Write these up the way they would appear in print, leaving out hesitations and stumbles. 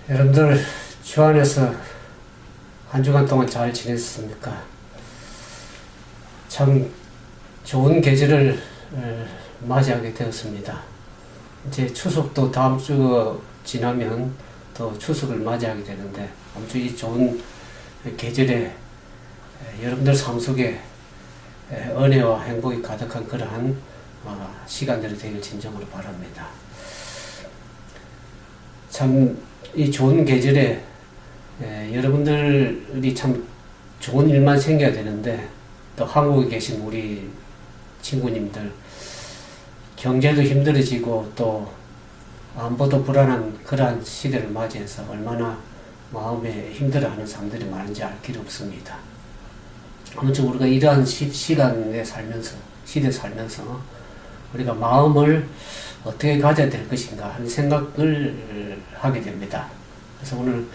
여러분들 주 안에서 한 주간 동안 잘 지냈습니까? 참 좋은 계절을 맞이하게 되었습니다. 이제 추석도 다음 주 지나면 또 추석을 맞이하게 되는데 아무튼 이 좋은 계절에 여러분들 삶 속에 은혜와 행복이 가득한 그러한 시간들이 되길 진정으로 바랍니다. 참 이 좋은 계절에 여러분들이 참 좋은 일만 생겨야 되는데 또 한국에 계신 우리 친구님들 경제도 힘들어지고 또 안보도 불안한 그러한 시대를 맞이해서 얼마나 마음에 힘들어하는 사람들이 많은지 알 길이 없습니다. 아무튼 우리가 이러한 시간에 살면서 시대에 살면서 우리가 마음을 어떻게 가져야 될 것인가 하는 생각을 하게 됩니다. 그래서 오늘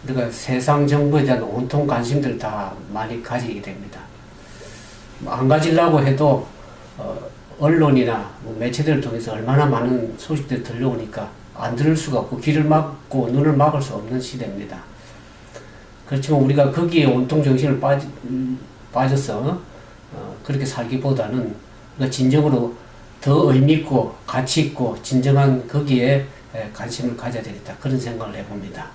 우리가 세상 정보에 대한 온통 관심들을 다 많이 가지게 됩니다. 안 가지려고 해도 언론이나 매체들을 통해서 얼마나 많은 소식들이 들려오니까 안 들을 수가 없고 귀를 막고 눈을 막을 수 없는 시대입니다. 그렇지만 우리가 거기에 온통 정신을 빠져서 그렇게 살기보다는 우리가 진정으로 더 의미있고 가치있고 진정한 거기에 관심을 가져야 되겠다 그런 생각을 해봅니다.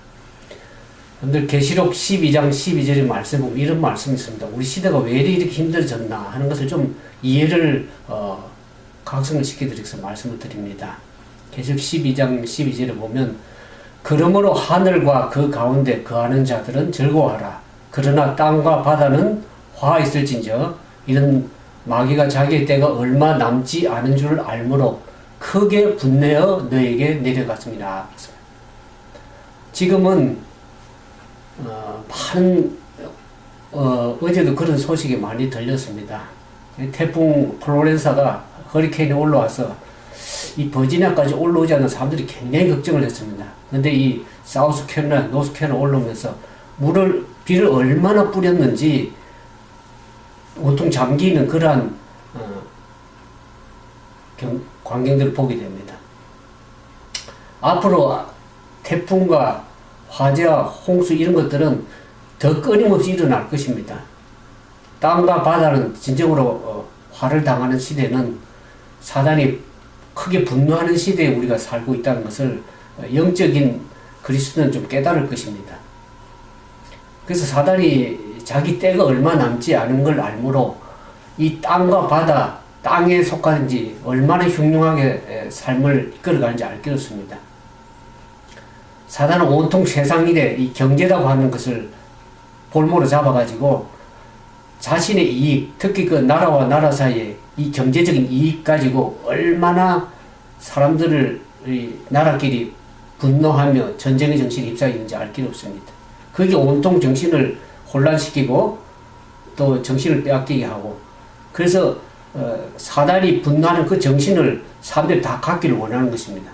여러분들 계시록 12장 12절의 말씀에 보면 이런 말씀이 있습니다. 우리 시대가 왜 이렇게 힘들어졌나 하는 것을 좀 이해를 각성을 시켜드리기 위해서 말씀을 드립니다. 계시록 12장 12절에 보면 그러므로 하늘과 그 가운데 거하는 자들은 즐거워하라. 그러나 땅과 바다는 화 있을진저 이런 마귀가 자기의 때가 얼마 남지 않은 줄 알므로 크게 분내어 너에게 내려갔습니다. 지금은 많은 어제도 그런 소식이 많이 들렸습니다. 태풍 플로렌사가 허리케인이 올라와서 이 버지니아까지 올라오지 않는 사람들이 굉장히 걱정을 했습니다. 근데 이 사우스캐롤라이나, 노스캐롤라이나 올라오면서 비를 얼마나 뿌렸는지 온통 잠기는 그러한 광경들을 보게 됩니다. 앞으로 태풍과 화재와 홍수 이런 것들은 더 끊임없이 일어날 것입니다. 땅과 바다는 진정으로 화를 당하는 시대는 사단이 크게 분노하는 시대에 우리가 살고 있다는 것을 영적인 그리스도는 좀 깨달을 것입니다. 그래서 사단이 자기 때가 얼마 남지 않은 걸 알므로 이 땅과 바다, 땅에 속하는지 얼마나 흉흉하게 삶을 이끌어가는지 알 길 없습니다. 사단은 온통 세상 일에 이 경제라고 하는 것을 볼모로 잡아가지고 자신의 이익, 특히 그 나라와 나라 사이에 이 경제적인 이익 가지고 얼마나 사람들을 나라끼리 분노하며 전쟁의 정신이 휩싸이는지 알 길 없습니다. 그게 온통 정신을 혼란시키고 또 정신을 빼앗기게 하고 그래서 사단이 분노하는 그 정신을 사람들이 다 갖기를 원하는 것입니다.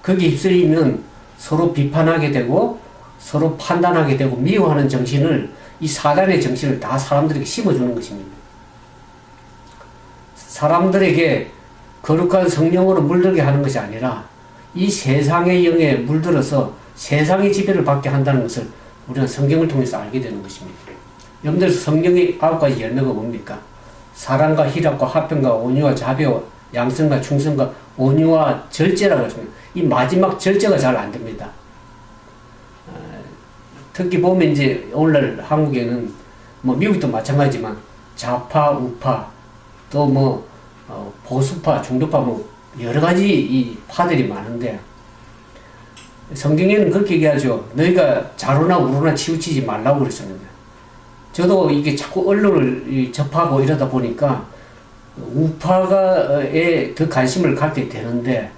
거기에 휩쓸리면 서로 비판하게 되고 서로 판단하게 되고 미워하는 정신을 이 사단의 정신을 다 사람들에게 심어주는 것입니다. 사람들에게 거룩한 성령으로 물들게 하는 것이 아니라 이 세상의 영에 물들어서 세상의 지배를 받게 한다는 것을 우리는 성경을 통해서 알게 되는 것입니다. 여러분들 성경의 9가지 열매가 뭡니까? 사랑과 희락과 화평과 온유와 자비와 양성과 충성과 온유와 절제라고 했습니다. 이 마지막 절제가 잘 안 됩니다. 특히 보면 이제 오늘날 한국에는 뭐 미국도 마찬가지지만 좌파, 우파 또 뭐 보수파, 중도파 뭐 여러 가지 이 파들이 많은데 성경에는 그렇게 얘기하죠. 너희가 좌로나 우로나 치우치지 말라고 그랬습니다. 저도 이게 자꾸 언론을 접하고 이러다 보니까 우파가에 더 관심을 갖게 되는데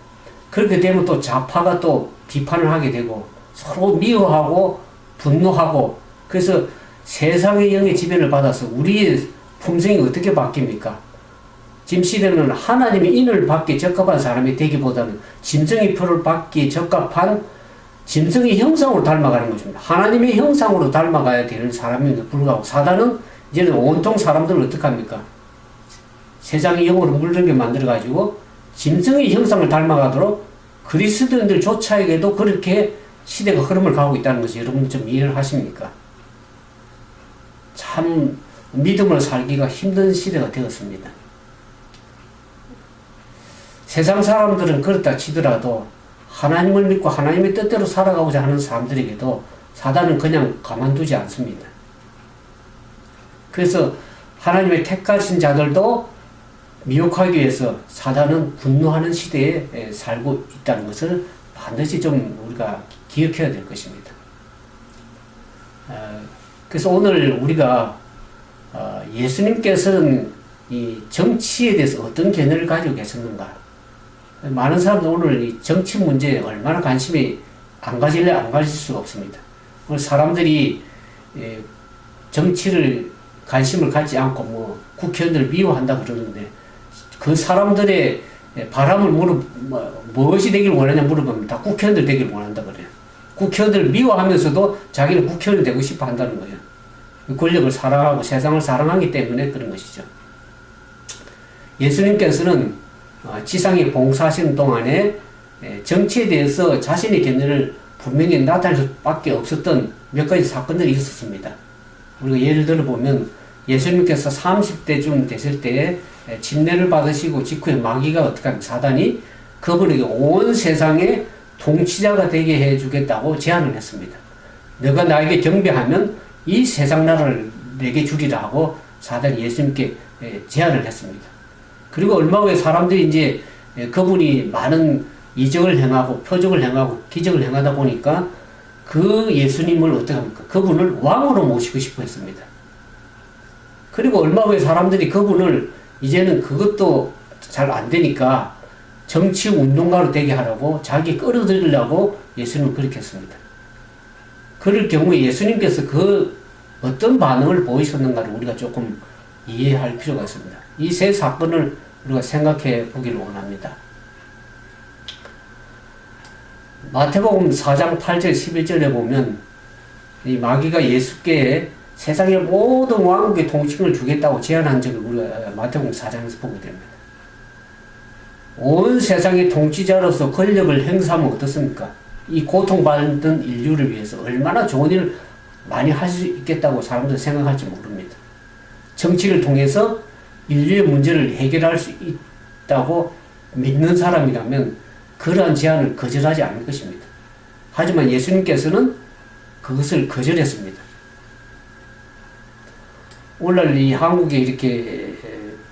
그렇게 되면 또 좌파가 또 비판을 하게 되고 서로 미워하고 분노하고 그래서 세상의 영의 지배를 받아서 우리의 품성이 어떻게 바뀝니까? 지금 시대는 하나님의 인을 받기 적합한 사람이 되기보다는 짐승의 표를 받기 적합한 짐승의 형상으로 닮아가는 것입니다. 하나님의 형상으로 닮아가야 되는 사람임에도 불구하고 사단은 이제는 온통 사람들을 어떻게 합니까? 세상의 영으로 물들게 만들어가지고 짐승의 형상을 닮아가도록 그리스도인들조차에게도 그렇게 시대가 흐름을 가고 있다는 것을 여러분 좀 이해를 하십니까? 참 믿음을 살기가 힘든 시대가 되었습니다. 세상 사람들은 그렇다 치더라도 하나님을 믿고 하나님의 뜻대로 살아가고자 하는 사람들에게도 사단은 그냥 가만두지 않습니다. 그래서 하나님의 택하신 자들도 미혹하기 위해서 사단은 분노하는 시대에 살고 있다는 것을 반드시 좀 우리가 기억해야 될 것입니다. 그래서 오늘 우리가 예수님께서는 이 정치에 대해서 어떤 견해를 가지고 계셨는가? 많은 사람들 오늘 이 정치 문제에 얼마나 관심이 안 가질 수가 없습니다. 오늘 사람들이 정치를 관심을 갖지 않고 뭐 국회의원들을 미워한다 그러는데 그 사람들의 바람을 무엇이 되길 원하냐 물어보면 다 국회의원들 되길 원한다 그래요. 국회의원들을 미워하면서도 자기는 국회의원이 되고 싶어 한다는 거예요. 권력을 사랑하고 세상을 사랑하기 때문에 그런 것이죠. 예수님께서는 지상에 봉사하시는 동안에 정치에 대해서 자신의 견해를 분명히 나타낼 수밖에 없었던 몇 가지 사건들이 있었습니다. 우리가 예를 들어 보면 예수님께서 30대쯤 됐을 때에 침례를 받으시고 직후에 마귀가 어떻게 하면 사단이 그분에게 온 세상의 통치자가 되게 해주겠다고 제안을 했습니다. 너가 나에게 경배하면 이 세상 나라를 내게 주리라 하고 사단이 예수님께 제안을 했습니다. 그리고 얼마 후에 사람들이 이제 그분이 많은 이적을 행하고 표적을 행하고 기적을 행하다 보니까 그 예수님을 어떻게 합니까? 그분을 왕으로 모시고 싶어 했습니다. 그리고 얼마 후에 사람들이 그분을 이제는 그것도 잘 안 되니까 정치 운동가로 되게 하라고 자기 끌어들이려고 예수님은 그렇게 했습니다. 그럴 경우에 예수님께서 그 어떤 반응을 보이셨는가를 우리가 조금 이해할 필요가 있습니다. 이 세 사건을 우리가 생각해 보기를 원합니다. 마태복음 4장 8절 11절에 보면 이 마귀가 예수께 세상의 모든 왕국의 통칭을 주겠다고 제안한 적을 우리가 마태복음 4장에서 보게 됩니다. 온 세상의 통치자로서 권력을 행사하면 어떻습니까? 이 고통받는 인류를 위해서 얼마나 좋은 일을 많이 할 수 있겠다고 사람들은 생각할지 모릅니다. 정치를 통해서 인류의 문제를 해결할 수 있다고 믿는 사람이라면 그러한 제안을 거절하지 않을 것입니다. 하지만 예수님께서는 그것을 거절했습니다. 오늘날 이 한국에 이렇게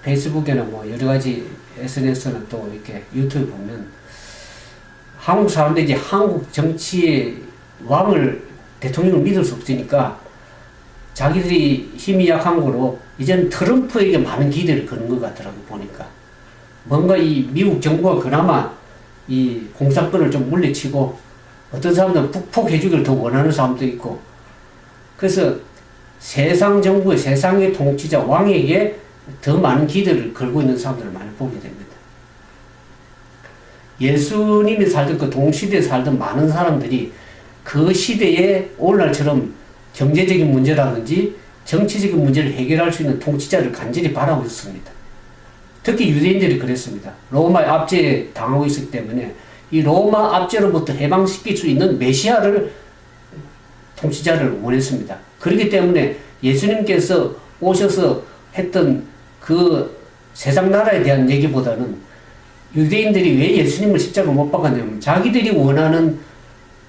페이스북이나 뭐 여러 가지 SNS나 또 이렇게 유튜브 보면 한국 사람들이 이제 한국 정치의 왕을 대통령을 믿을 수 없으니까 자기들이 힘이 약한 거로 이제는 트럼프에게 많은 기대를 거는 것 같더라고요, 보니까. 뭔가 이 미국 정부가 그나마 이 공산권을 좀 물리치고 어떤 사람들은 북폭해주기를 더 원하는 사람도 있고 그래서 세상 정부의 세상의 통치자 왕에게 더 많은 기대를 걸고 있는 사람들을 많이 보게 됩니다. 예수님이 살던 그 동시대에 살던 많은 사람들이 그 시대에 오늘날처럼 경제적인 문제라든지 정치적인 문제를 해결할 수 있는 통치자를 간절히 바라고 있었습니다. 특히 유대인들이 그랬습니다. 로마의 압제에 당하고 있었기 때문에 이 로마 압제로부터 해방시킬 수 있는 메시아를 통치자를 원했습니다. 그렇기 때문에 예수님께서 오셔서 했던 그 세상 나라에 대한 얘기보다는 유대인들이 왜 예수님을 십자가 못 박았냐면 자기들이 원하는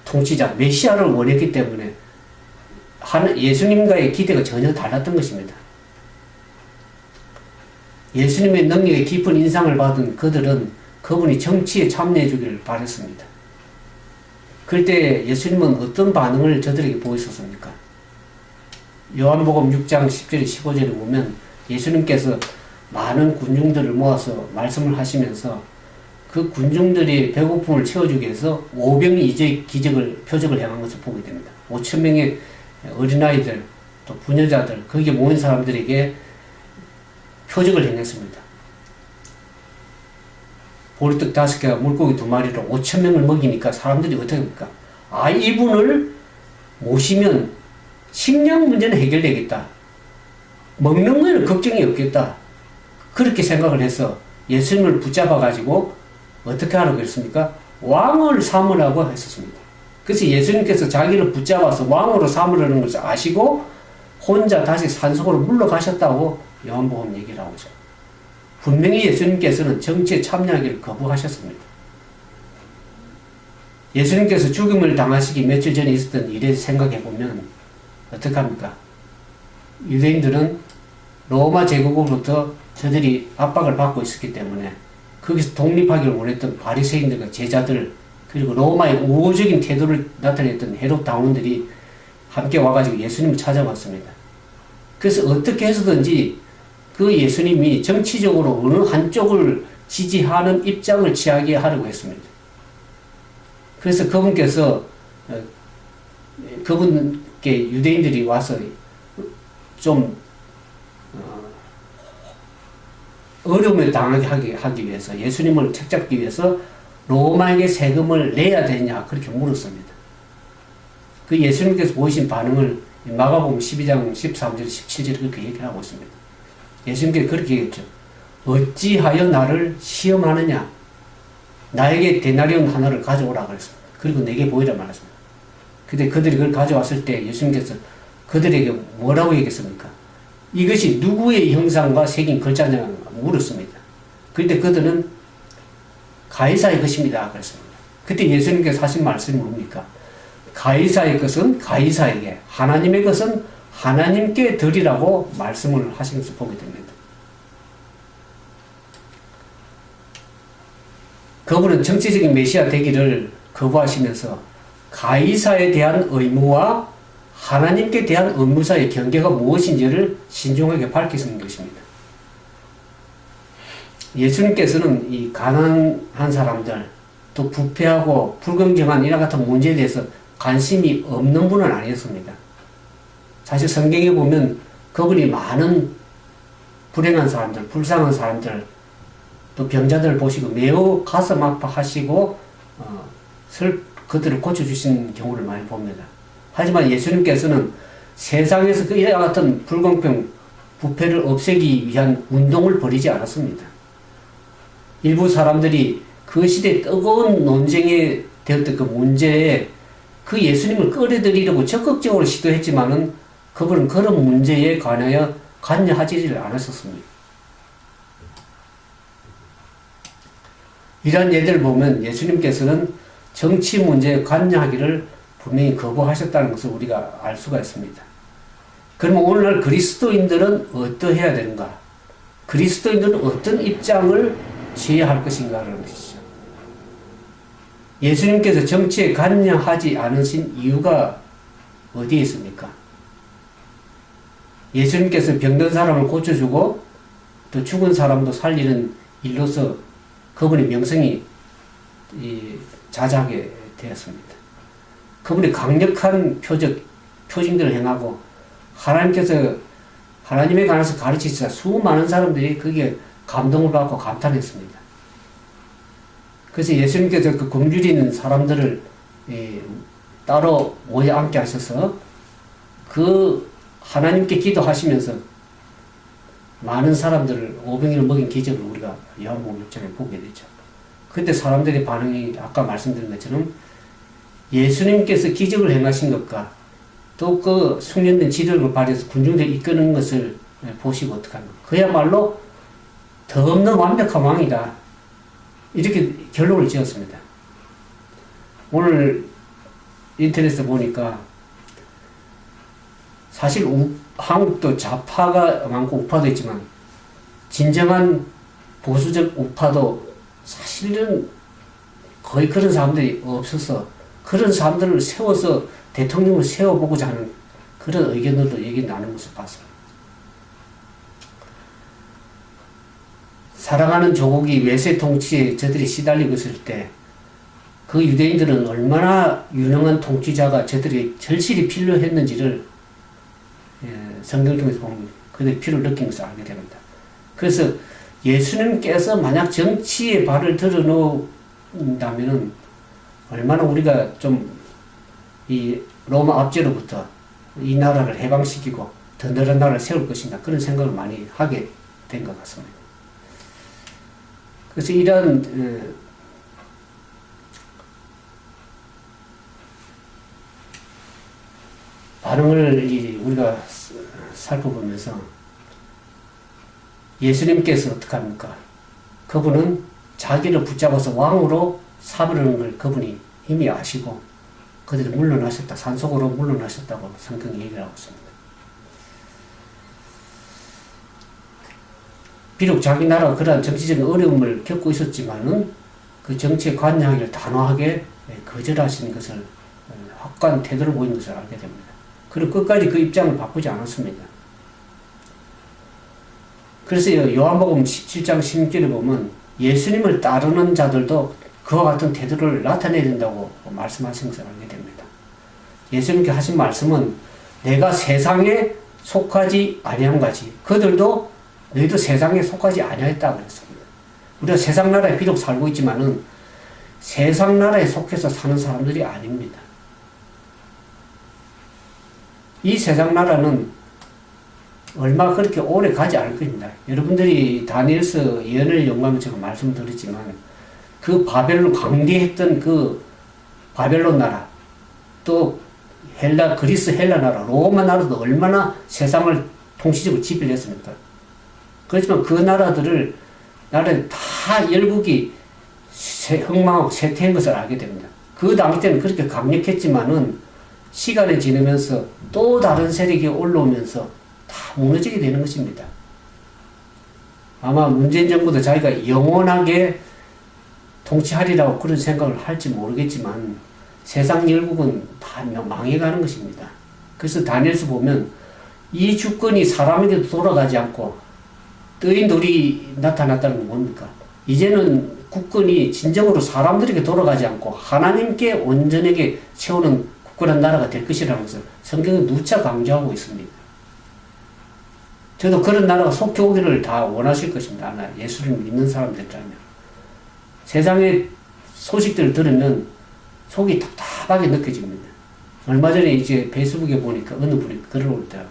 통치자, 메시아를 원했기 때문에 예수님과의 기대가 전혀 달랐던 것입니다. 예수님의 능력에 깊은 인상을 받은 그들은 그분이 정치에 참여해 주기를 바랬습니다. 그때 예수님은 어떤 반응을 저들에게 보이셨습니까? 요한복음 6장 10절 15절에 보면 예수님께서 많은 군중들을 모아서 말씀을 하시면서 그 군중들이 배고픔을 채워주기 위해서 오병이의 기적을, 표적을 행한 것을 보게 됩니다. 5,000명의 어린아이들, 또 부녀자들, 거기에 모인 사람들에게 표적을 행했습니다. 보리떡 5개와 물고기 2마리로 5,000명을 먹이니까 사람들이 어떻게 합니까? 아, 이분을 모시면 식량 문제는 해결되겠다. 먹는 거에는 걱정이 없겠다. 그렇게 생각을 해서 예수님을 붙잡아 가지고 어떻게 하라고 했습니까? 왕을 삼으라고 했었습니다. 그래서 예수님께서 자기를 붙잡아서 왕으로 삼으려는 것을 아시고 혼자 다시 산속으로 물러가셨다고 요한복음 얘기를 하고 있어요. 분명히 예수님께서는 정치에 참여하기를 거부하셨습니다. 예수님께서 죽음을 당하시기 며칠 전에 있었던 일에 생각해보면 어떡합니까? 유대인들은 로마 제국으로부터 저들이 압박을 받고 있었기 때문에 거기서 독립하기를 원했던 바리새인들과 제자들, 그리고 로마의 우호적인 태도를 나타냈던 헤롯 당원들이 함께 와가지고 예수님을 찾아왔습니다. 그래서 어떻게 해서든지 그 예수님이 정치적으로 어느 한쪽을 지지하는 입장을 취하게 하려고 했습니다. 그래서 그분께서 그분께 유대인들이 와서 좀 어려움을 당하게 하기 위해서, 예수님을 책잡기 위해서 로마에게 세금을 내야 되냐 그렇게 물었습니다. 그 예수님께서 보이신 반응을 마가복음 12장 13절 17절에 그렇게 얘기를 하고 있습니다. 예수님께서 그렇게 얘기했죠. 어찌하여 나를 시험하느냐, 나에게 데나리온 하나를 가져오라 그랬습니다. 그리고 내게 보이라 말했습니다. 근데 그들이 그걸 가져왔을 때 예수님께서 그들에게 뭐라고 얘기했습니까? 이것이 누구의 형상과 새긴 글자냐 물었습니다. 그때 그들은 가이사의 것입니다 그랬습니다. 그때 예수님께서 하신 말씀이 뭡니까? 가이사의 것은 가이사에게, 하나님의 것은 하나님께 드리라고 말씀을 하신 것을 보게 됩니다. 그분은 정치적인 메시아 되기를 거부하시면서 가이사에 대한 의무와 하나님께 대한 의무 사이의 경계가 무엇인지를 신중하게 밝히시는 것입니다. 예수님께서는 이 가난한 사람들, 또 부패하고 불공정한 이와 같은 문제에 대해서 관심이 없는 분은 아니었습니다. 사실 성경에 보면 그분이 많은 불행한 사람들, 불쌍한 사람들, 또 병자들을 보시고 매우 가슴 아파하시고 그들을 고쳐주신 경우를 많이 봅니다. 하지만 예수님께서는 세상에서 그 이와 같은 불공평, 부패를 없애기 위한 운동을 벌이지 않았습니다. 일부 사람들이 그 시대 뜨거운 논쟁에 되었던 그 문제에 그 예수님을 끌어들이려고 적극적으로 시도했지만은 그분은 그런 문제에 관하여 관여하지를 않았었습니다. 이러한 예들을 보면 예수님께서는 정치 문제에 관여하기를 분명히 거부하셨다는 것을 우리가 알 수가 있습니다. 그러면 오늘날 그리스도인들은 어떠해야 되는가? 그리스도인들은 어떤 입장을 취해야 할 것인가라는 것이죠. 예수님께서 정치에 관여하지 않으신 이유가 어디에 있습니까? 예수님께서 병든 사람을 고쳐주고 또 죽은 사람도 살리는 일로서 그분의 명성이 자자하게 되었습니다. 그분이 강력한 표징들을 행하고 하나님께서 하나님에 관해서 가르치시자 수많은 사람들이 거기에 감동을 받고 감탄했습니다. 그래서 예수님께서 그 굶주리 있는 사람들을 따로 모여 앉게 하셔서 그 하나님께 기도하시면서 많은 사람들을 오병이를 먹인 기적을 우리가 요한복음 6장에 보게 되죠. 그때 사람들의 반응이 아까 말씀드린 것처럼 예수님께서 기적을 행하신 것과 또 그 숙련된 지도력을 발휘해서 군중들을 이끄는 것을 보시고 어떡합니까? 그야말로 더 없는 완벽한 왕이다. 이렇게 결론을 지었습니다. 오늘 인터넷에 보니까 사실 한국도 좌파가 많고 우파도 있지만 진정한 보수적 우파도 사실은 거의 그런 사람들이 없어서 그런 사람들을 세워서 대통령을 세워보고자 하는 그런 의견들도 얘기 나누는 것을 봤습니다. 사랑하는 조국이 외세 통치에 저들이 시달리고 있을 때 그 유대인들은 얼마나 유능한 통치자가 저들이 절실히 필요했는지를 성경 중에서 보면 그들의 필요를 느낀 것을 알게 됩니다. 그래서 예수님께서 만약 정치에 발을 들어놓는다면 얼마나 우리가 좀 이 로마 압제로부터 이 나라를 해방시키고 더 넓은 나라를 세울 것인가 그런 생각을 많이 하게 된 것 같습니다. 그래서 이런 반응을 우리가 살펴보면서 예수님께서 어떻게 합니까? 그분은 자기를 붙잡아서 왕으로 삼으려는 걸 그분이 이미 아시고 그들이 물러나셨다. 산속으로 물러나셨다고 성경이 얘기를 하고 있습니다. 비록 자기 나라가 그러한 정치적인 어려움을 겪고 있었지만은 그 정치에 관여하기를 단호하게 거절하신 것을 확고한 태도를 보인 것을 알게 됩니다. 그리고 끝까지 그 입장을 바꾸지 않았습니다. 그래서 요한복음 17장 16절에 보면 예수님을 따르는 자들도 그와 같은 태도를 나타내야 된다고 말씀하신 것을 알게 됩니다. 예수님께 하신 말씀은 내가 세상에 속하지 아니한 가지 그들도 너희도 세상에 속하지 아니하였다 그랬습니다. 우리가 세상 나라에 비록 살고 있지만은 세상 나라에 속해서 사는 사람들이 아닙니다. 이 세상 나라는 얼마 그렇게 오래 가지 않을 겁니다. 여러분들이 다니엘서 예언을 연구하면 제가 말씀드렸지만 그 바벨론 강대했던 그 바벨론 나라 또 그리스 헬라 나라 로마 나라도 얼마나 세상을 통치적으로 지배를 했습니까? 그렇지만 그 나라를 다 열국이 흥망하고 쇠퇴한 것을 알게 됩니다. 그 당시 때는 그렇게 강력했지만은 시간이 지나면서 또 다른 세력이 올라오면서 다 무너지게 되는 것입니다. 아마 문재인 정부도 자기가 영원하게 통치하리라고 그런 생각을 할지 모르겠지만 세상 열국은 다 망해가는 것입니다. 그래서 다니엘서 보면 이 주권이 사람에게도 돌아가지 않고 뜨인 돌이 나타났다는 건 뭡니까? 이제는 국권이 진정으로 사람들에게 돌아가지 않고 하나님께 온전하게 채우는 굳건한 나라가 될 것이라는 것을 성경은 누차 강조하고 있습니다. 저도 그런 나라가 속히 오기를 다 원하실 것입니다. 아마 예수를 믿는 사람들이라면. 세상의 소식들을 들으면 속이 답답하게 느껴집니다. 얼마 전에 이제 페이스북에 보니까 어느 분이 글을 올더라고요.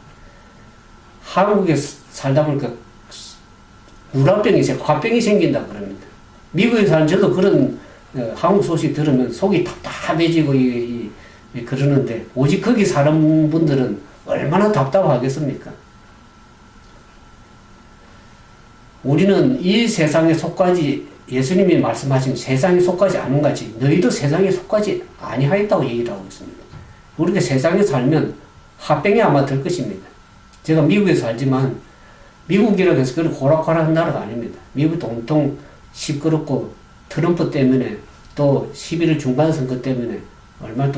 한국에 살다 보니까 화병이 생긴다 그럽니다. 미국에 사는 저도 그런 한국 소식 들으면 속이 답답해지고 그러는데 오직 거기 사는 분들은 얼마나 답답하겠습니까? 우리는 이 세상에 속하지 예수님이 말씀하신 세상에 속하지 않은 같이 너희도 세상에 속하지 아니하였다고 얘기를 하고 있습니다. 우리가 세상에 살면 화병이 아마 될 것입니다. 제가 미국에 살지만 미국이라고 해서 그렇게 호락호락한 나라가 아닙니다. 미국도 온통 시끄럽고 트럼프 때문에 또 11월 중간 선거 때문에 얼마나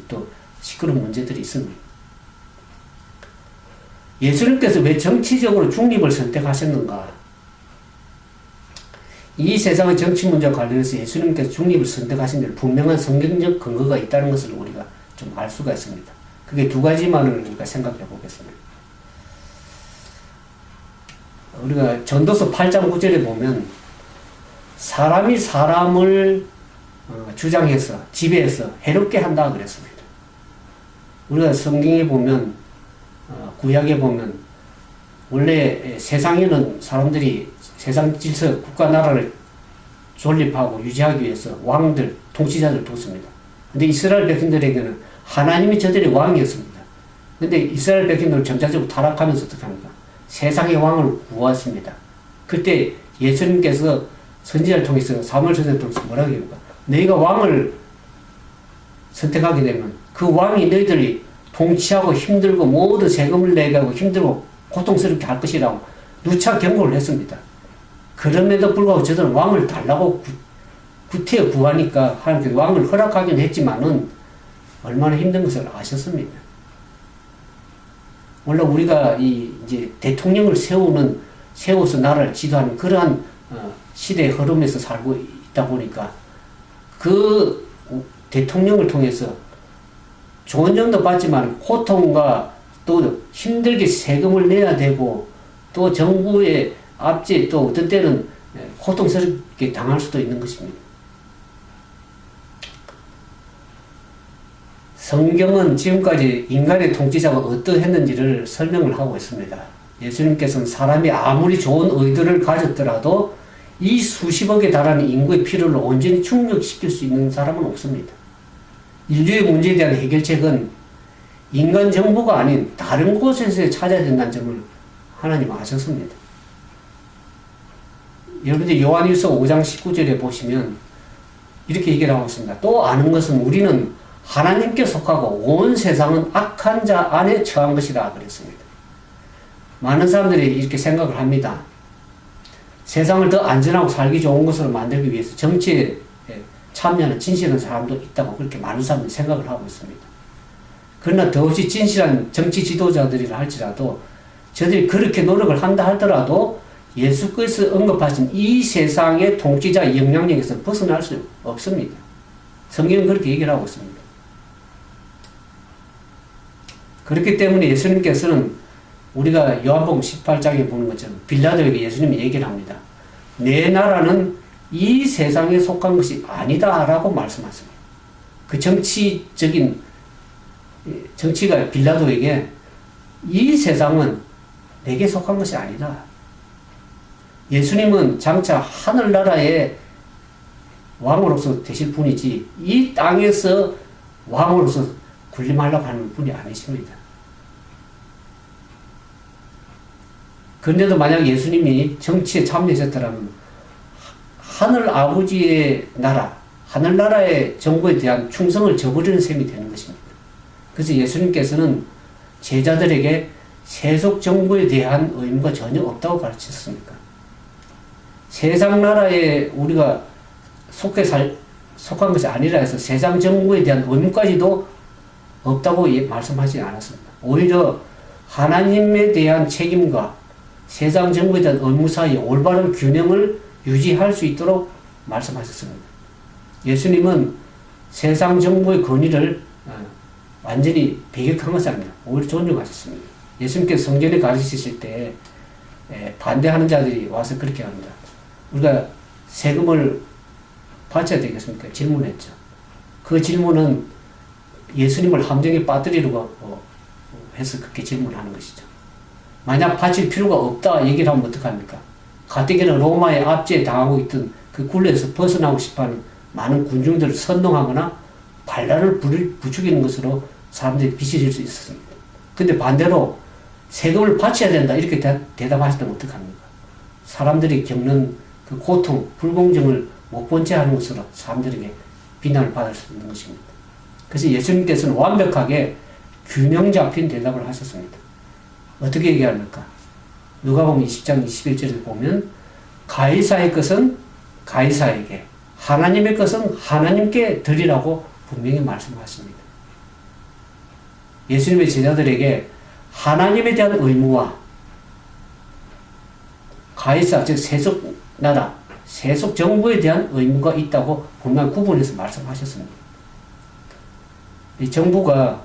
또 시끄러운 문제들이 있습니다. 예수님께서 왜 정치적으로 중립을 선택하셨는가? 이 세상의 정치 문제와 관련해서 예수님께서 중립을 선택하신 데는 분명한 성경적 근거가 있다는 것을 우리가 좀 알 수가 있습니다. 그게 두 가지만을 우리가 생각해 보겠습니다. 우리가 전도서 8장 9절에 보면 사람이 사람을 주장해서 지배해서 해롭게 한다 그랬습니다. 우리가 성경에 보면 구약에 보면 원래 세상에는 사람들이 세상 질서 국가 나라를 존립하고 유지하기 위해서 왕들 통치자들 뒀습니다. 근데 이스라엘 백성들에게는 하나님이 저들의 왕이었습니다. 근데 이스라엘 백성들은 점차적으로 타락하면서 어떻게 합니까? 세상의 왕을 구했습니다. 그때 예수님께서 선지자를 통해서 사무엘 선생을 통해서 뭐라고 합니까? 너희가 왕을 선택하게 되면 그 왕이 너희들이 통치하고 힘들고 모두 세금을 내게 하고 힘들고 고통스럽게 할 것이라고 누차 경고를 했습니다. 그럼에도 불구하고 저들은 왕을 달라고 구태여 구하니까 하나님께서 왕을 허락하긴 했지만은 얼마나 힘든 것을 아셨습니다. 물론 우리가 이제 대통령을 세워서 나라를 지도하는 그러한 시대의 흐름에서 살고 있다 보니까 그 대통령을 통해서 좋은 점도 받지만 고통과 또 힘들게 세금을 내야 되고 또 정부의 압제 또 어떤 때는 고통스럽게 당할 수도 있는 것입니다. 성경은 지금까지 인간의 통치자가 어떠했는지를 설명을 하고 있습니다. 예수님께서는 사람이 아무리 좋은 의도를 가졌더라도 이 수십억에 달하는 인구의 필요를 온전히 충족시킬 수 있는 사람은 없습니다. 인류의 문제에 대한 해결책은 인간 정부가 아닌 다른 곳에서 찾아야 된다는 점을 하나님 아셨습니다. 여러분들 요한일서 5장 19절에 보시면 이렇게 얘기를 하고 있습니다. 또 아는 것은 우리는 하나님께 속하고 온 세상은 악한 자 안에 처한 것이다 그랬습니다. 많은 사람들이 이렇게 생각을 합니다. 세상을 더 안전하고 살기 좋은 것으로 만들기 위해서 정치에 참여하는 진실한 사람도 있다고 그렇게 많은 사람들이 생각을 하고 있습니다. 그러나 더없이 진실한 정치 지도자들이라 할지라도 저들이 그렇게 노력을 한다 하더라도 예수께서 언급하신 이 세상의 통치자 영향력에서 벗어날 수 없습니다. 성경은 그렇게 얘기를 하고 있습니다. 그렇기 때문에 예수님께서는 우리가 요한복음 18장에 보는 것처럼 빌라도에게 예수님이 얘기를 합니다. 내 나라는 이 세상에 속한 것이 아니다 라고 말씀하십니다. 그 정치가 빌라도에게 이 세상은 내게 속한 것이 아니다. 예수님은 장차 하늘나라의 왕으로서 되실 분이지 이 땅에서 왕으로서 군림하려고 하는 분이 아니십니다. 그런데도 만약 예수님이 정치에 참여하셨더라면 하늘 아버지의 나라, 하늘나라의 정부에 대한 충성을 저버리는 셈이 되는 것입니다. 그래서 예수님께서는 제자들에게 세속 정부에 대한 의무가 전혀 없다고 가르치셨습니까? 세상 나라에 우리가 속한 것이 아니라 해서 세상 정부에 대한 의무까지도 없다고 말씀하지 않았습니다. 오히려 하나님에 대한 책임과 세상 정부에 대한 의무 사이에 올바른 균형을 유지할 수 있도록 말씀하셨습니다. 예수님은 세상 정부의 권위를 완전히 배격한 것이 아닙니다. 오히려 존중하셨습니다. 예수님께서 성전에 가르치실 때 반대하는 자들이 와서 그렇게 합니다. 우리가 세금을 바쳐야 되겠습니까? 질문했죠. 그 질문은 예수님을 함정에 빠뜨리려고 해서 그렇게 질문하는 것이죠. 만약 바칠 필요가 없다 얘기를 하면 어떡합니까? 가뜩이나 로마의 압제에 당하고 있던 그 굴레에서 벗어나고 싶어하는 많은 군중들을 선동하거나 반란을 부추기는 것으로 사람들이 비춰질 수 있었습니다. 근데 반대로 세금을 바쳐야 된다 이렇게 대답하시면 어떡합니까? 사람들이 겪는 그 고통, 불공정을 못 본 채 하는 것으로 사람들에게 비난을 받을 수 있는 것입니다. 그래서 예수님께서는 완벽하게 균형 잡힌 대답을 하셨습니다. 어떻게 얘기합니까? 누가복음 20장 21절에 보면 가이사의 것은 가이사에게, 하나님의 것은 하나님께 드리라고 분명히 말씀하십니다. 예수님의 제자들에게 하나님에 대한 의무와 가이사, 즉 세속 나라, 세속 정부에 대한 의무가 있다고 분명히 구분해서 말씀하셨습니다. 이 정부가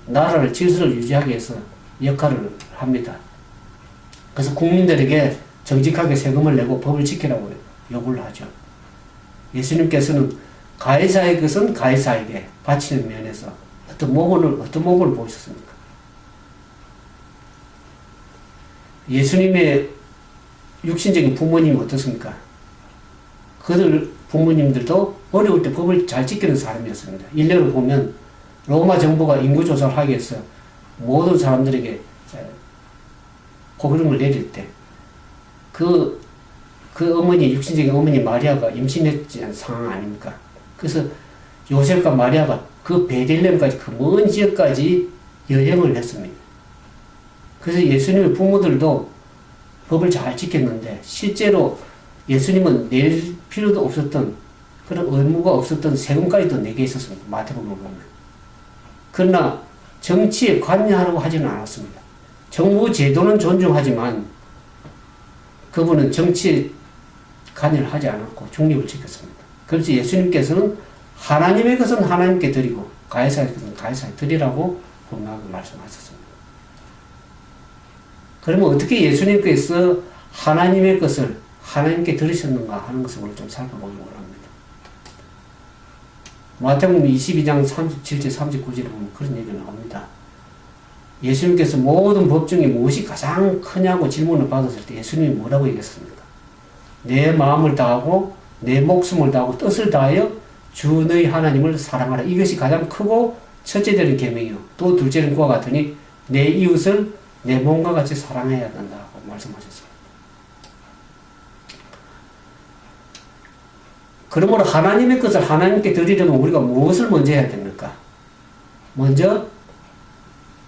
나라를 질서를 유지하기 위해서 역할을 합니다. 그래서 국민들에게 정직하게 세금을 내고 법을 지키라고 요구를 하죠. 예수님께서는 가이사의 것은 가이사에게 바치는 면에서 어떤 모범을 보셨습니까? 예수님의 육신적인 부모님이 어떻습니까? 그들 부모님들도 어려울 때 법을 잘 지키는 사람이었습니다. 일례로 보면 로마 정부가 인구조사를 하기 위해서 모든 사람들에게 고기름을 내릴 때 그 어머니, 육신적인 어머니 마리아가 임신했지 않은 상황 아닙니까? 그래서 요셉과 마리아가 그 베들레헴까지 그 먼 지역까지 여행을 했습니다. 그래서 예수님의 부모들도 법을 잘 지켰는데 실제로 예수님은 낼 필요도 없었던 그런 의무가 없었던 세금까지도 내게 있었습니다. 마태복음을 보면. 그러나 정치에 관여하려고 하지는 않았습니다. 정부 제도는 존중하지만 그분은 정치에 관여를 하지 않았고 중립을 지켰습니다. 그래서 예수님께서는 하나님의 것은 하나님께 드리고 가이사의 것은 가이사에 드리라고 분명하게 말씀하셨습니다. 그러면 어떻게 예수님께서 하나님의 것을 하나님께 드리셨는가 하는 것을 오늘 좀 살펴보기 원합니다. 마태복음 22장 37절 39절에 보면 그런 얘기가 나옵니다. 예수님께서 모든 법 중에 무엇이 가장 크냐고 질문을 받았을 때 예수님이 뭐라고 얘기했습니까? 내 마음을 다하고 내 목숨을 다하고 뜻을 다하여 주 너희 하나님을 사랑하라. 이것이 가장 크고 첫째 되는 계명이요. 또 둘째는 그와 같으니 내 이웃을 내 몸과 같이 사랑해야 된다고 말씀하셨어요. 그러므로 하나님의 것을 하나님께 드리려면 우리가 무엇을 먼저 해야 됩니까? 먼저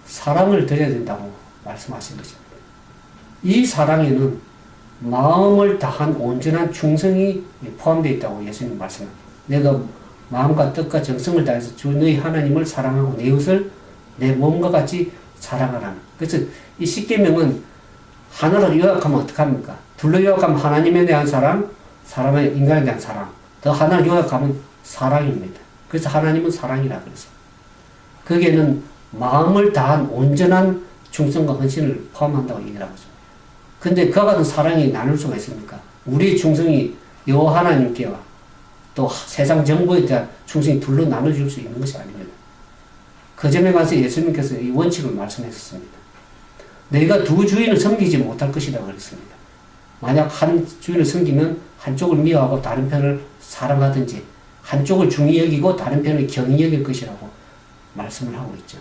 사랑을 드려야 된다고 말씀하신 것입니다. 이 사랑에는 마음을 다한 온전한 충성이 포함되어 있다고 예수님 말씀합니다. 내가 마음과 뜻과 정성을 다해서 주 너희 하나님을 사랑하고 내 이웃을 내 몸과 같이 사랑하라는. 그래서 이 십계명은 하나로 요약하면 어떡합니까? 둘로 요약하면 하나님에 대한 사랑, 사람의 인간에 대한 사랑. 더 하나로 요약하면 사랑입니다. 그래서 하나님은 사랑이라 그랬어요. 거기에는 마음을 다한 온전한 충성과 헌신을 포함한다고 얘기를 하고 있습니다. 근데 그와 같은 사랑이 나눌 수가 있습니까? 우리의 충성이 여호와 하나님께와 또 세상 정부에 대한 충성이 둘로 나눠줄 수 있는 것이 아닙니다. 그 점에 관해서 예수님께서 이 원칙을 말씀하셨습니다. 너희가 두 주인을 섬기지 못할 것이다 그랬습니다. 만약 한 주인을 섬기면 한쪽을 미워하고 다른 편을 사랑하든지 한쪽을 중히 여기고 다른 편을 경히 여길 것이라고 말씀을 하고 있죠.